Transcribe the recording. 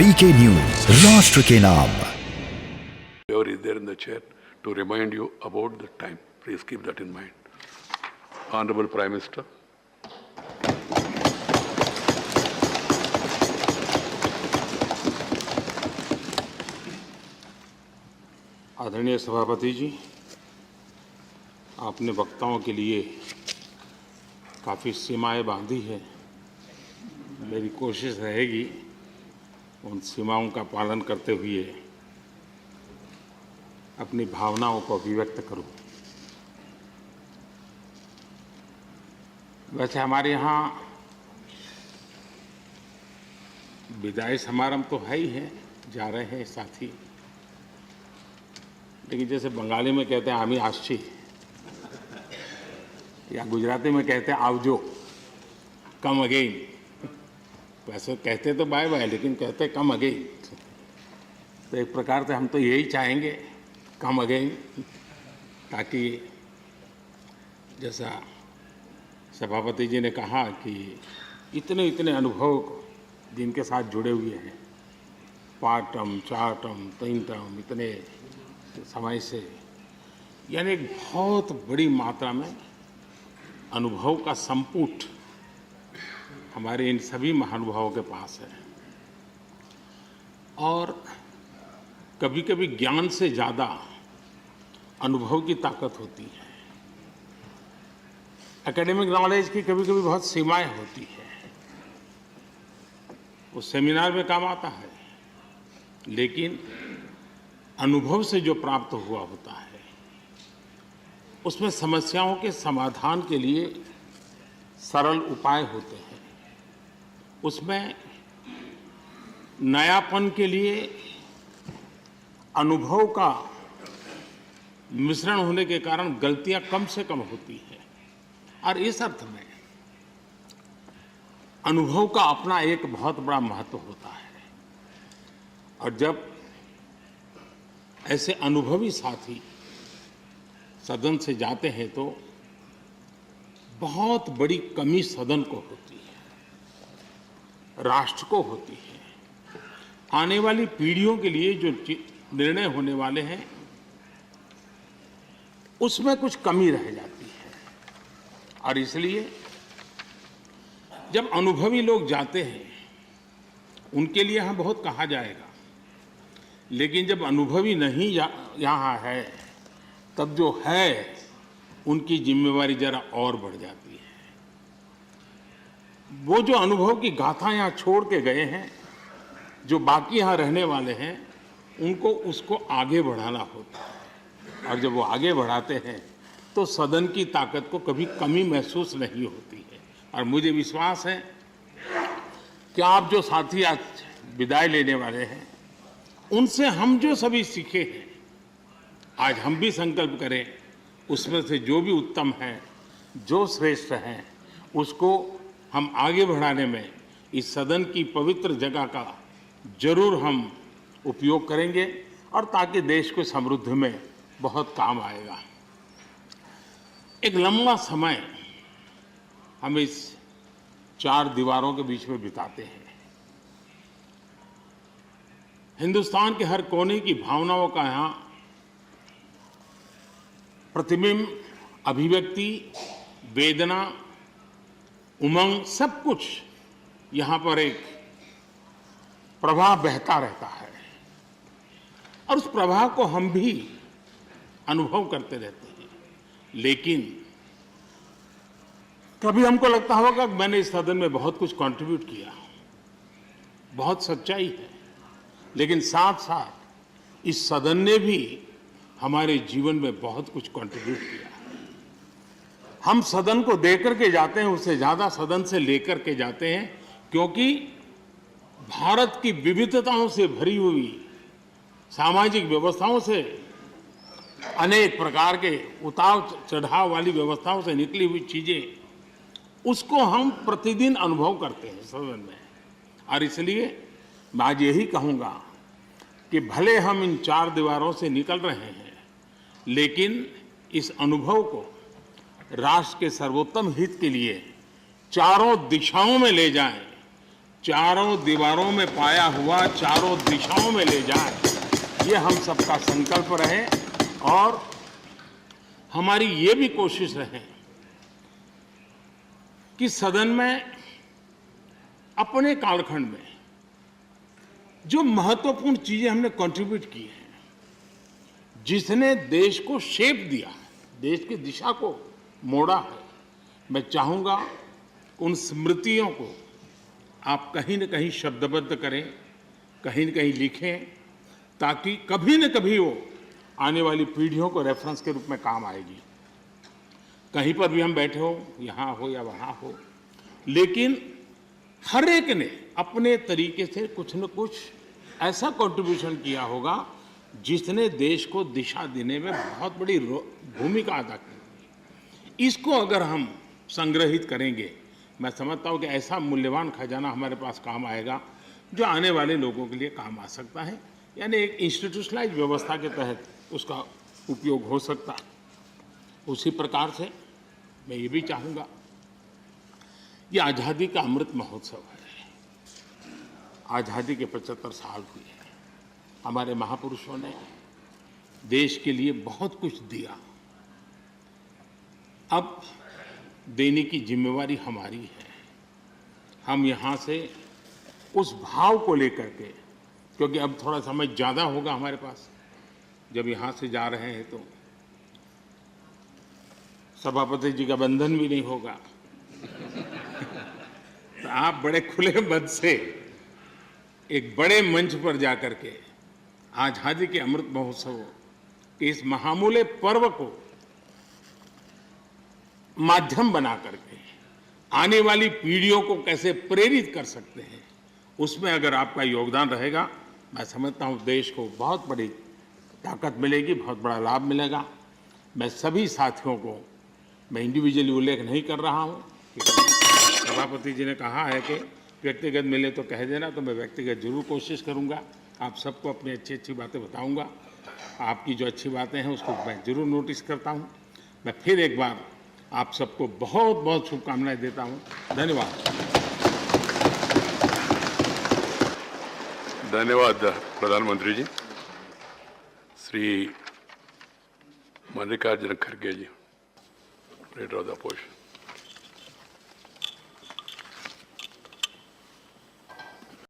VK news, राष्ट्र के नाम। Whoever is there in the chair to remind you about the time. Please keep that in mind. Honorable Prime Minister. आदरणीय सभापति जी, आपने वक्ताओं के लिए काफ़ी सीमाएं बांधी है। मेरी कोशिश रहेगी उन सीमाओं का पालन करते हुए अपनी भावनाओं को अभिव्यक्त करूं। वैसे हमारे यहाँ विदाई समारंभ तो है ही है, जा रहे हैं साथी, लेकिन जैसे बंगाली में कहते हैं आमी आशी, या गुजराती में कहते हैं आवजो, कम अगेन। वैसे कहते तो बाय बाय, लेकिन कहते कम अगेन। तो एक प्रकार से हम तो यही चाहेंगे, कम अगेन, ताकि जैसा सभापति जी ने कहा कि इतने इतने अनुभव जिनके साथ जुड़े हुए हैं, 5 टर्म, 4 टर्म, 3 टर्म, इतने समय से, यानी एक बहुत बड़ी मात्रा में अनुभव का संपुट हमारे इन सभी महानुभावों के पास है। और कभी कभी ज्ञान से ज़्यादा अनुभव की ताकत होती है। एकेडमिक नॉलेज की कभी कभी बहुत सीमाएं होती है, वो सेमिनार में काम आता है, लेकिन अनुभव से जो प्राप्त हुआ होता है उसमें समस्याओं के समाधान के लिए सरल उपाय होते हैं, उसमें नयापन के लिए अनुभव का मिश्रण होने के कारण गलतियां कम से कम होती हैं। और इस अर्थ में अनुभव का अपना एक बहुत बड़ा महत्व होता है। और जब ऐसे अनुभवी साथी सदन से जाते हैं तो बहुत बड़ी कमी सदन को होती है, राष्ट्र को होती है। आने वाली पीढ़ियों के लिए जो निर्णय होने वाले हैं उसमें कुछ कमी रह जाती है। और इसलिए जब अनुभवी लोग जाते हैं उनके लिए यहाँ बहुत कहा जाएगा, लेकिन जब अनुभवी नहीं यहाँ है तब जो है उनकी जिम्मेवारी जरा और बढ़ जाती है। वो जो अनुभव की गाथा यहाँ छोड़ के गए हैं, जो बाकी यहाँ रहने वाले हैं, उनको उसको आगे बढ़ाना होता है। और जब वो आगे बढ़ाते हैं तो सदन की ताकत को कभी कमी महसूस नहीं होती है। और मुझे विश्वास है कि आप जो साथी आज विदाई लेने वाले हैं, उनसे हम जो सभी सीखे हैं, आज हम भी संकल्प करें उसमें से जो भी उत्तम है, जो श्रेष्ठ है, उसको हम आगे बढ़ाने में इस सदन की पवित्र जगह का जरूर हम उपयोग करेंगे, और ताकि देश को समृद्धि में बहुत काम आएगा। एक लंबा समय हम इस 4 दीवारों के बीच में बिताते हैं। हिंदुस्तान के हर कोने की भावनाओं का यहाँ प्रतिबिंब, अभिव्यक्ति, वेदना, उमंग, सब कुछ यहाँ पर एक प्रवाह बहता रहता है। और उस प्रवाह को हम भी अनुभव करते रहते हैं। लेकिन कभी हमको लगता होगा कि मैंने इस सदन में बहुत कुछ कंट्रीब्यूट किया, बहुत सच्चाई है, लेकिन साथ साथ इस सदन ने भी हमारे जीवन में बहुत कुछ कंट्रीब्यूट किया। हम सदन को देकर के जाते हैं, उससे ज़्यादा सदन से लेकर के जाते हैं, क्योंकि भारत की विविधताओं से भरी हुई सामाजिक व्यवस्थाओं से, अनेक प्रकार के उतार चढ़ाव वाली व्यवस्थाओं से निकली हुई चीज़ें, उसको हम प्रतिदिन अनुभव करते हैं सदन में। और इसलिए मैं आज यही कहूँगा कि भले हम इन 4 दीवारों से निकल रहे हैं, लेकिन इस अनुभव को राष्ट्र के सर्वोत्तम हित के लिए चारों दिशाओं में ले जाएं, चारों दीवारों में पाया हुआ चारों दिशाओं में ले जाए, ये हम सबका संकल्प रहे और हमारी ये भी कोशिश रहे कि सदन में अपने कालखंड में जो महत्वपूर्ण चीजें हमने कंट्रीब्यूट की हैं, जिसने देश को शेप दिया, देश की दिशा को मोड़ा है, मैं चाहूंगा उन स्मृतियों को आप कहीं न कहीं शब्दबद्ध करें, कहीं न कहीं लिखें, ताकि कभी न कभी वो आने वाली पीढ़ियों को रेफरेंस के रूप में काम आएगी। कहीं पर भी हम बैठे हो, यहाँ हो या वहाँ हो, लेकिन हर एक ने अपने तरीके से कुछ न कुछ ऐसा कंट्रीब्यूशन किया होगा जिसने देश को दिशा देने में बहुत बड़ी भूमिका अदा की। इसको अगर हम संग्रहित करेंगे, मैं समझता हूँ कि ऐसा मूल्यवान खजाना हमारे पास काम आएगा जो आने वाले लोगों के लिए काम आ सकता है, यानी एक इंस्टीट्यूशनलाइज व्यवस्था के तहत उसका उपयोग हो सकता है। उसी प्रकार से मैं ये भी चाहूँगा, ये आज़ादी का अमृत महोत्सव है। आज़ादी के 75 साल हुए हैं। हमारे महापुरुषों ने देश के लिए बहुत कुछ दिया। अब देने की जिम्मेवारी हमारी है। हम यहाँ से उस भाव को लेकर के, क्योंकि अब थोड़ा समय ज़्यादा होगा हमारे पास, जब यहाँ से जा रहे हैं तो सभापति जी का बंधन भी नहीं होगा। तो आप बड़े खुले मन से एक बड़े मंच पर जाकर के आज़ादी के अमृत महोत्सव के इस महामूल्य पर्व को माध्यम बना करके आने वाली पीढ़ियों को कैसे प्रेरित कर सकते हैं, उसमें अगर आपका योगदान रहेगा, मैं समझता हूँ देश को बहुत बड़ी ताकत मिलेगी, बहुत बड़ा लाभ मिलेगा। मैं सभी साथियों को, मैं इंडिविजुअली उल्लेख नहीं कर रहा हूँ, सभापति जी ने कहा है कि व्यक्तिगत मिले तो कह देना, तो मैं व्यक्तिगत जरूर कोशिश करूँगा। आप सबको अपनी अच्छी अच्छी बातें बताऊँगा। आपकी जो अच्छी बातें हैं उसको मैं जरूर नोटिस करता हूँ। मैं फिर एक बार आप सबको बहुत बहुत शुभकामनाएं देता हूँ। धन्यवाद। धन्यवाद प्रधानमंत्री जी। श्री मल्लिकार्जुन खड़गे जी, लीडर ऑफ द अपोजिशन।